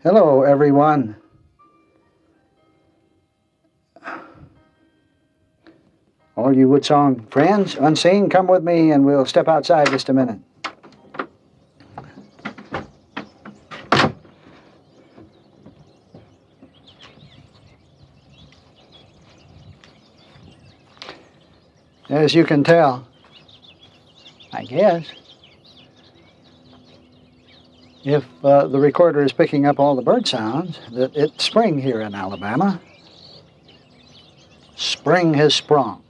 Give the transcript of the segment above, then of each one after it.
Hello, everyone. All you Woodsong friends, unseen, come with me and we'll step outside just a minute. As you can tell, I guess, if the recorder is picking up all the bird sounds, that it's spring here in Alabama. Spring has sprung.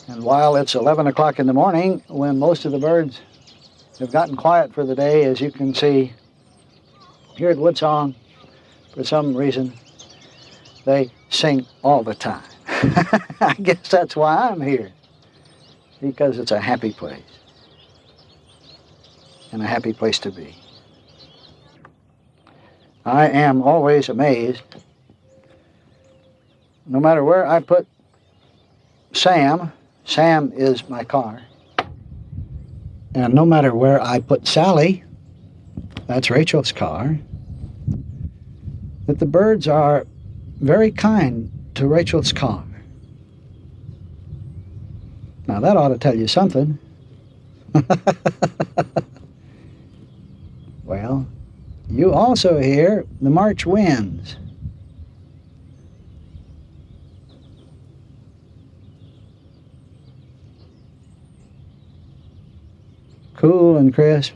And while it's 11 o'clock in the morning, when most of the birds have gotten quiet for the day, as you can see here at Woodsong, for some reason, they sing all the time. I guess that's why I'm here, because it's a happy place, and a happy place to be. I am always amazed, no matter where I put Sam is my car, and no matter where I put Sally, that's Rachel's car, that the birds are very kind to Rachel's car. Now that ought to tell you something. Well, you also hear the March winds. Cool and crisp,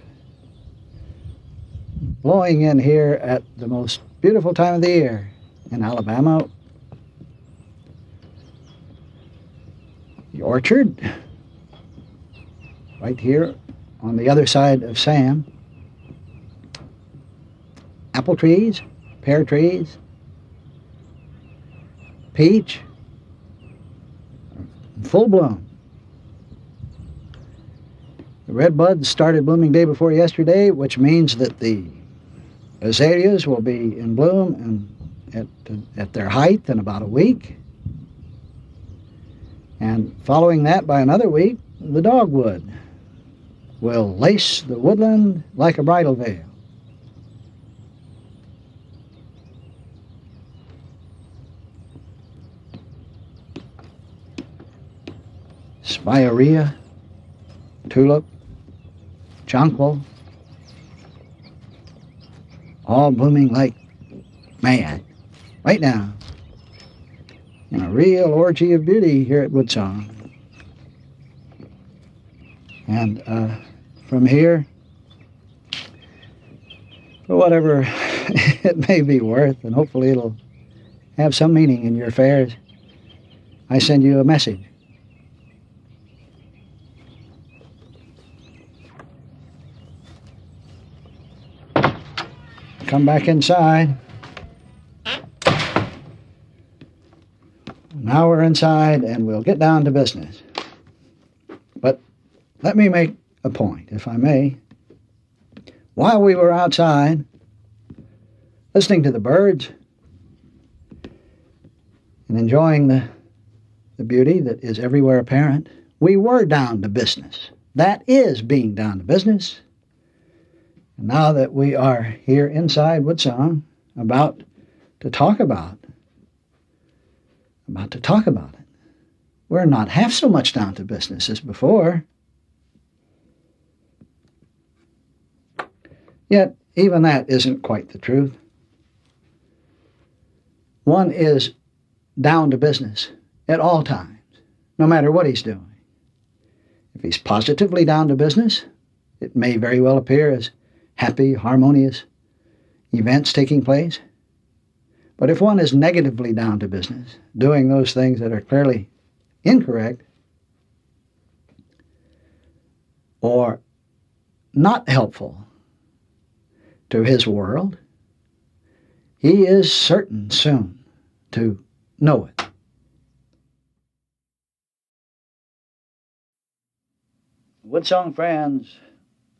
blowing in here at the most beautiful time of the year in Alabama. The orchard, right here on the other side of Sam. Apple trees, pear trees, peach, in full bloom. The red buds started blooming day before yesterday, which means that the azaleas will be in bloom and at their height in about a week. And following that by another week, the dogwood will lace the woodland like a bridal veil. Spirea, tulip, jonquil, all blooming like mad right now. And a real orgy of beauty here at Woodsong. And from here, for whatever it may be worth, and hopefully it'll have some meaning in your affairs, I send you a message. Come back inside. Now we're inside and we'll get down to business. But let me make a point, if I may. While we were outside, listening to the birds and enjoying the beauty that is everywhere apparent, we were down to business. That is being down to business. And now that we are here inside Woodsong, about to talk about it, we're not half so much down to business as before. Yet, even that isn't quite the truth. One is down to business at all times, no matter what he's doing. If he's positively down to business, it may very well appear as happy, harmonious events taking place. But if one is negatively down to business, doing those things that are clearly incorrect or not helpful to his world, he is certain soon to know it. Woodsong friends,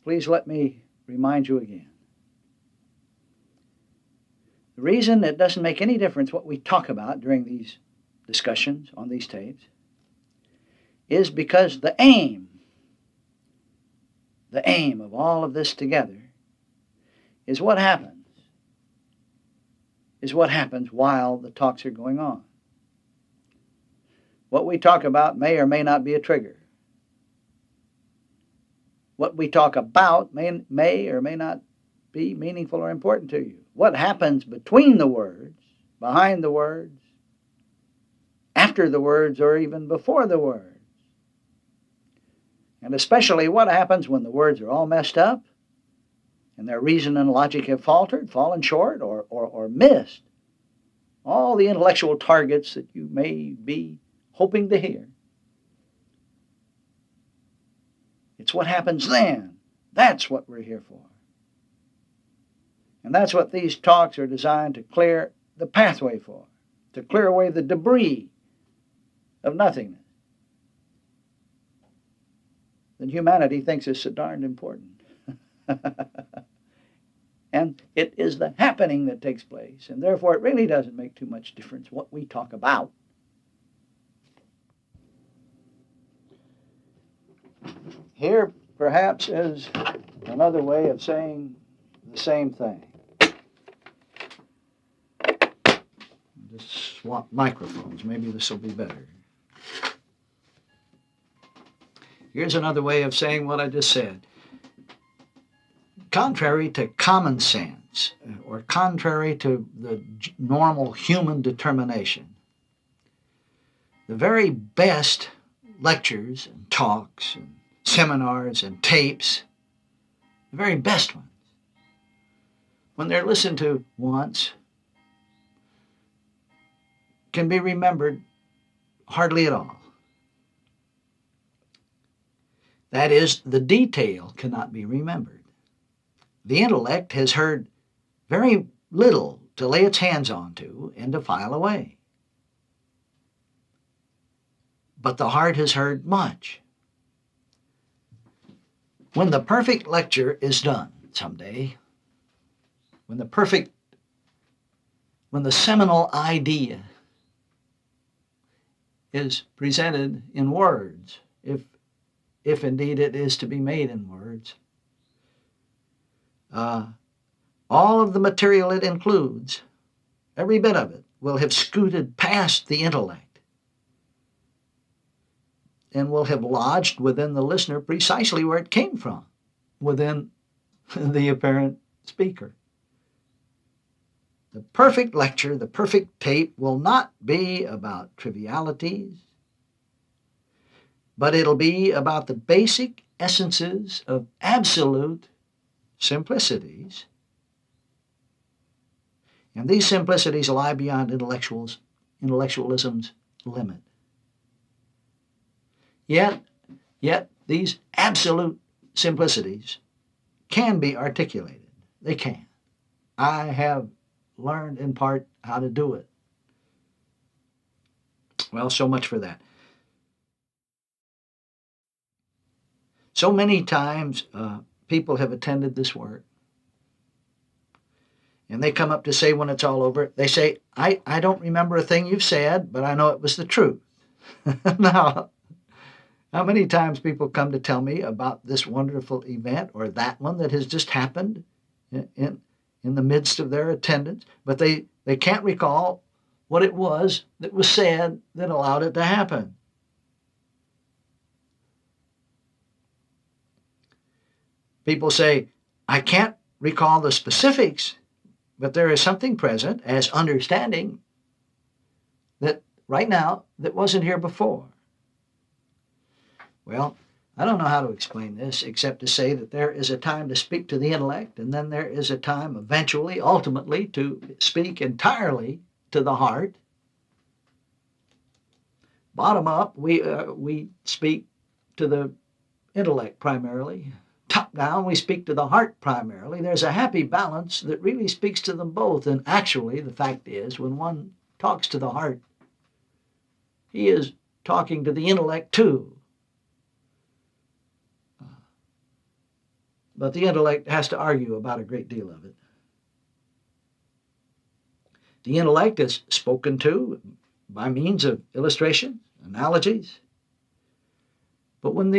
please let me remind you again. The reason it doesn't make any difference what we talk about during these discussions on these tapes is because the aim the aim of all of this together is what happens while the talks are going on. What we talk about may or may not be a trigger. What we talk about may or may not be meaningful or important to you. What happens between the words, behind the words, after the words, or even before the words. And especially what happens when the words are all messed up and their reason and logic have faltered, fallen short, or missed all the intellectual targets that you may be hoping to hear. It's what happens then. That's what we're here for. And that's what these talks are designed to clear the pathway for, to clear away the debris of nothingness that humanity thinks is so darned important. And it is the happening that takes place, and therefore it really doesn't make too much difference what we talk about. Here, perhaps, is another way of saying the same thing. Just swap microphones. Maybe this will be better. Here's another way of saying what I just said. Contrary to common sense, or contrary to the normal human determination, the very best lectures and talks and seminars and tapes, the very best ones, when they're listened to once, can be remembered hardly at all. That is, the detail cannot be remembered. The intellect has heard very little to lay its hands onto and to file away. But the heart has heard much. When the perfect lecture is done someday, when the seminal idea is presented in words, if indeed it is to be made in words, all of the material it includes, every bit of it, will have scooted past the intellect and will have lodged within the listener precisely where it came from, within the apparent speaker. The perfect lecture, the perfect tape, will not be about trivialities, but it'll be about the basic essences of absolute simplicities. And these simplicities lie beyond intellectualism's limit. Yet these absolute simplicities can be articulated. They can. I have learned in part how to do it. Well, so much for that. So many times people have attended this work, and they come up to say when it's all over, they say, I don't remember a thing you've said, but I know it was the truth. Now, how many times people come to tell me about this wonderful event or that one that has just happened in the midst of their attendance, but they can't recall what it was that was said that allowed it to happen. People say, I can't recall the specifics, but there is something present as understanding that right now that wasn't here before. Well, I don't know how to explain this except to say that there is a time to speak to the intellect, and then there is a time eventually, ultimately, to speak entirely to the heart. Bottom up, we speak to the intellect primarily. Top down, we speak to the heart primarily. There's a happy balance that really speaks to them both. And actually, the fact is, when one talks to the heart, he is talking to the intellect too. But the intellect has to argue about a great deal of it. The intellect is spoken to by means of illustration, analogies. But when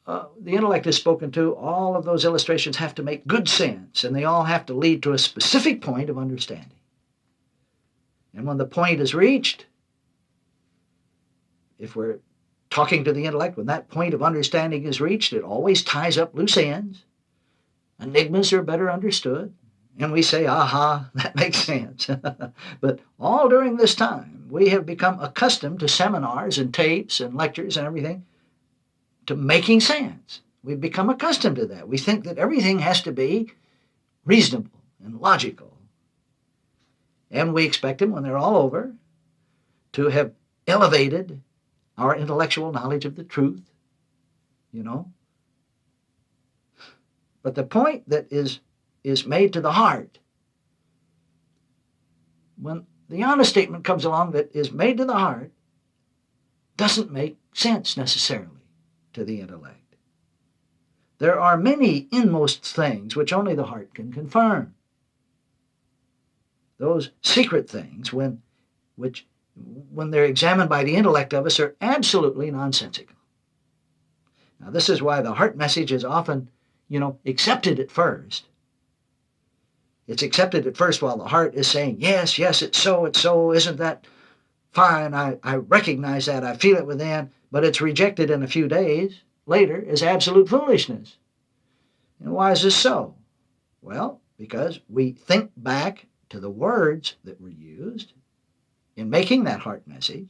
the intellect is spoken to, all of those illustrations have to make good sense, and they all have to lead to a specific point of understanding. And when the point is reached, if we're talking to the intellect, when that point of understanding is reached, it always ties up loose ends. Enigmas are better understood. And we say, aha, that makes sense. But all during this time, we have become accustomed to seminars and tapes and lectures and everything to making sense. We've become accustomed to that. We think that everything has to be reasonable and logical. And we expect them, when they're all over, to have elevated our intellectual knowledge of the truth, But the point that is made to the heart, when the honest statement comes along that is made to the heart, doesn't make sense necessarily to the intellect. There are many inmost things which only the heart can confirm. Those secret things, when they're examined by the intellect of us, are absolutely nonsensical. Now, this is why the heart message is often, accepted at first. It's accepted at first while the heart is saying, yes, it's so, isn't that fine? I recognize that, I feel it within, but it's rejected in a few days later as absolute foolishness. And why is this so? Well, because we think back to the words that were used in making that heart message.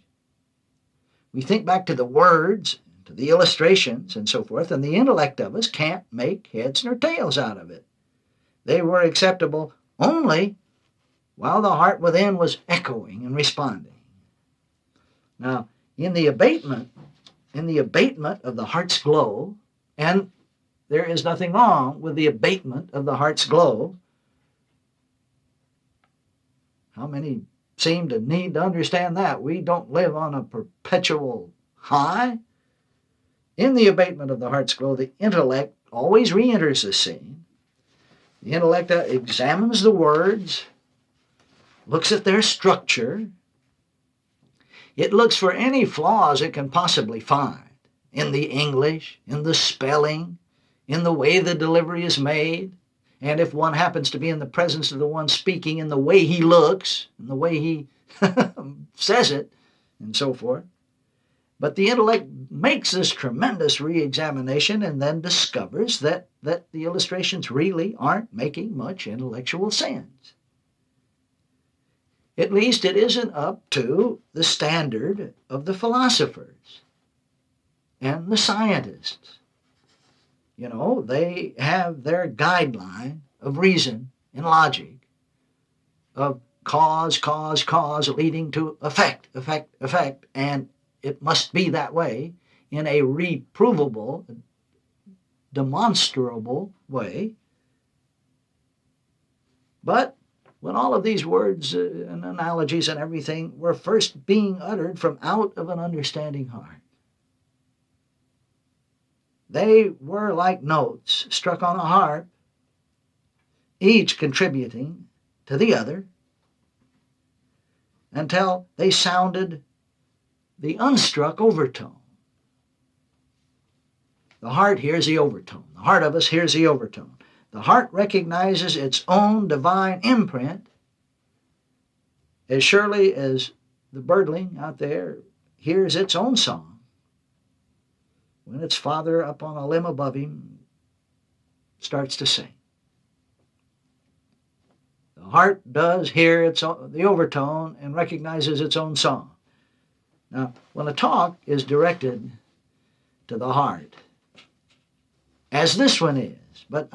We think back to the words, to the illustrations and so forth, and the intellect of us can't make heads nor tails out of it. They were acceptable only while the heart within was echoing and responding. Now, in the abatement of the heart's glow, and there is nothing wrong with the abatement of the heart's glow. How many seem to need to understand that? We don't live on a perpetual high. In the abatement of the heart's glow, the intellect always re-enters the scene. The intellect examines the words, looks at their structure. It looks for any flaws it can possibly find in the English, in the spelling, in the way the delivery is made, and if one happens to be in the presence of the one speaking, in the way he looks, in the way he says it, and so forth. But the intellect makes this tremendous re-examination and then discovers that the illustrations really aren't making much intellectual sense. At least it isn't up to the standard of the philosophers and the scientists. They have their guideline of reason and logic, of cause leading to effect, and it must be that way in a reprovable, demonstrable way. But when all of these words and analogies and everything were first being uttered from out of an understanding heart, they were like notes struck on a harp, each contributing to the other, until they sounded the unstruck overtone. The heart hears the overtone. The heart of us hears the overtone. The heart recognizes its own divine imprint as surely as the birdling out there hears its own song when its father up on a limb above him starts to sing. The heart does hear the overtone and recognizes its own song. Now, when a talk is directed to the heart, as this one is, but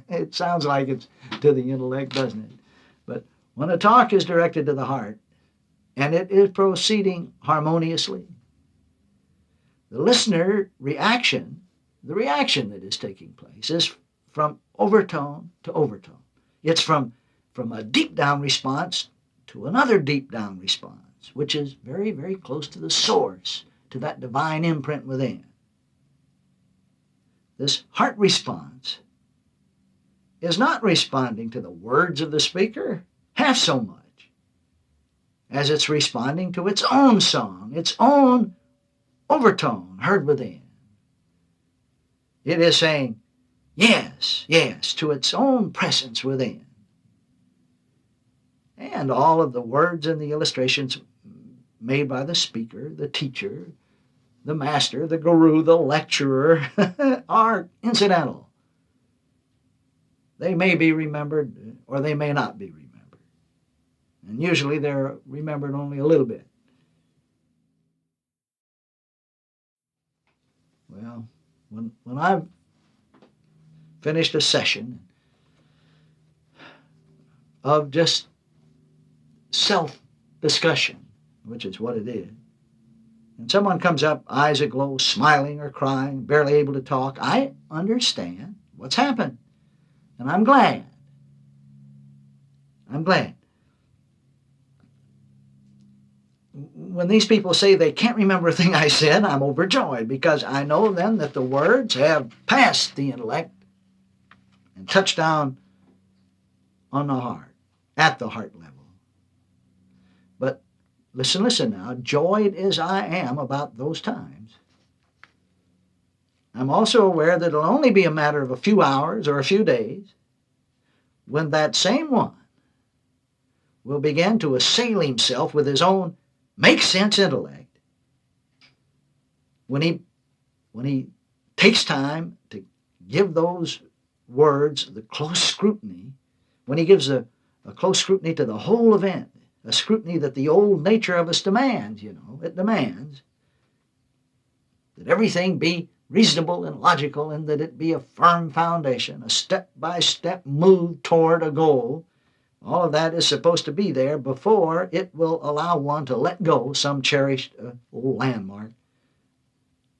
it sounds like it's to the intellect, doesn't it? But when a talk is directed to the heart, and it is proceeding harmoniously, the listener reaction, the reaction that is taking place, is from overtone to overtone. It's from a deep down response to another deep down response, which is very, very close to the source, to that divine imprint within. This heart response is not responding to the words of the speaker half so much as it's responding to its own song, its own overtone heard within. It is saying yes, yes, to its own presence within. And all of the words and the illustrations made by the speaker, the teacher, the master, the guru, the lecturer are incidental. They may be remembered or they may not be remembered. And usually they're remembered only a little bit. Well, when I've finished a session of just self-discussion, which is what it is, and someone comes up, eyes aglow, smiling or crying, barely able to talk, I understand what's happened. And I'm glad. I'm glad. When these people say they can't remember a thing I said, I'm overjoyed because I know then that the words have passed the intellect and touched down on the heart, at the heart level. But listen now, joyed as I am about those times, I'm also aware that it'll only be a matter of a few hours or a few days when that same one will begin to assail himself with his own make-sense intellect. When he takes time to give those words the close scrutiny, when he gives a close scrutiny to the whole event, a scrutiny that the old nature of us demands, it demands that everything be reasonable and logical and that it be a firm foundation, a step-by-step move toward a goal. All of that is supposed to be there before it will allow one to let go some cherished old landmark,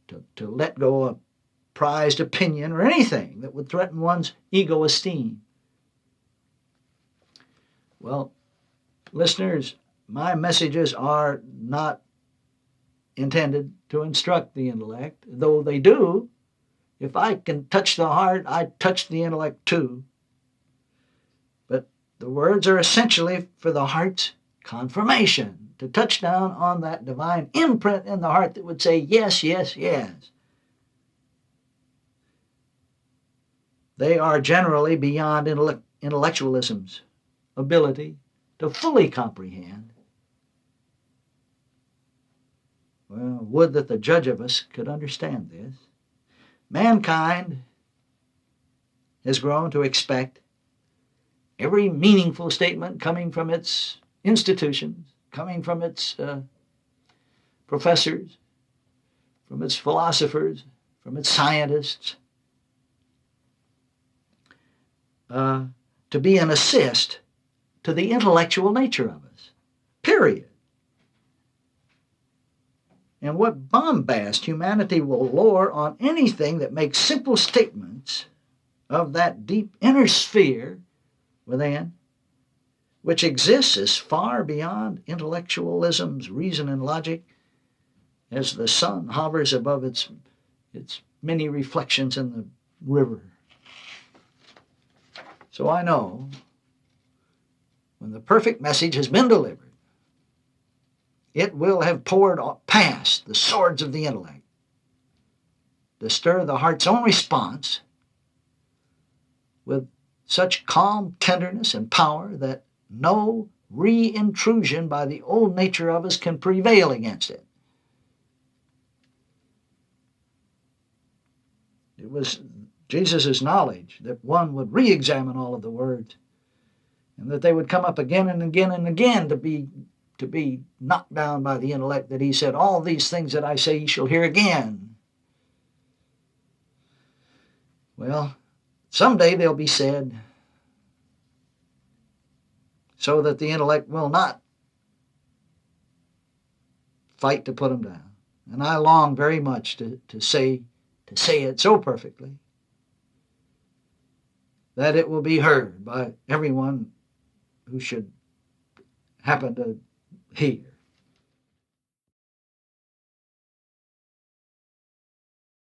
to let go a prized opinion or anything that would threaten one's ego esteem. Well, listeners, my messages are not intended to instruct the intellect, though they do. If I can touch the heart, I touch the intellect too. But the words are essentially for the heart's confirmation, to touch down on that divine imprint in the heart that would say, yes, yes, yes. They are generally beyond intellectualism's ability to fully comprehend. Well, would that the judge of us could understand this. Mankind has grown to expect every meaningful statement coming from its institutions, coming from its professors, from its philosophers, from its scientists, to be an assist to the intellectual nature of us, period. And what bombast humanity will lower on anything that makes simple statements of that deep inner sphere within, which exists as far beyond intellectualism's reason and logic as the sun hovers above its many reflections in the river. So I know when the perfect message has been delivered, it will have poured past the swords of the intellect to stir the heart's own response with such calm tenderness and power that no re-intrusion by the old nature of us can prevail against it. It was Jesus' knowledge that one would re-examine all of the words and that they would come up again and again and again to be knocked down by the intellect, that he said, all these things that I say you shall hear again. Well, someday they'll be said so that the intellect will not fight to put them down. And I long very much to say it so perfectly that it will be heard by everyone who should happen to hear.